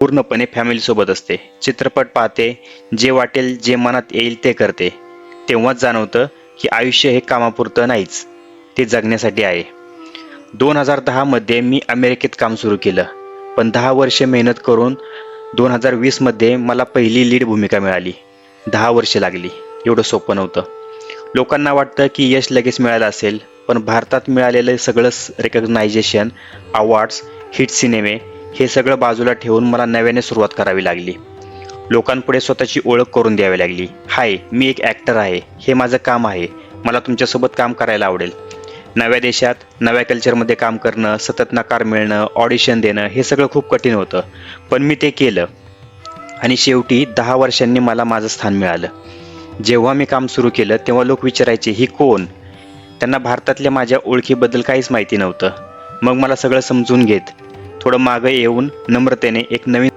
पूर्णपणे फॅमिलीसोबत असते, चित्रपट पाहते, जे वाटेल जे मनात येईल ते करते. तेव्हाच जाणवतं की आयुष्य हे कामापुरतं नाहीच, ते जगण्यासाठी आहे. 2010 मध्ये मी अमेरिकेत काम सुरू केलं, पण 10 वर्षे मेहनत करून 2020 मध्ये मला पहिली लीड भूमिका मिळाली. 10 वर्षे लागली. एवढं सोपं नव्हतं. लोकांना वाटतं की यश लगेच मिळालं असेल, पण भारतात मिळालेलं सगळं रेकग्नायझेशन, अवॉर्ड्स, हिट सिनेमे हे सगळं बाजूला ठेवून मला नव्याने सुरुवात करावी लागली. लोकांपुढे स्वतःची ओळख करून द्यावी लागली. हाय, मी एक ॲक्टर आहे, हे माझं काम आहे, मला तुमच्यासोबत काम करायला आवडेल. नव्या देशात, नव्या कल्चरमध्ये काम करणं, सतत नकार मिळणं, ऑडिशन देणं हे सगळं खूप कठीण होतं. पण मी ते केलं आणि शेवटी 10 वर्षांनी मला माझं स्थान मिळालं. जेव्हा मी काम सुरू केलं तेव्हा लोक विचारायचे, ही कोण? त्यांना भारतातल्या माझ्या ओळखीबद्दल काहीच माहिती नव्हतं. मग मला सगळं समजून घेत, थोडं मागं येऊन नम्रतेने एक नवीन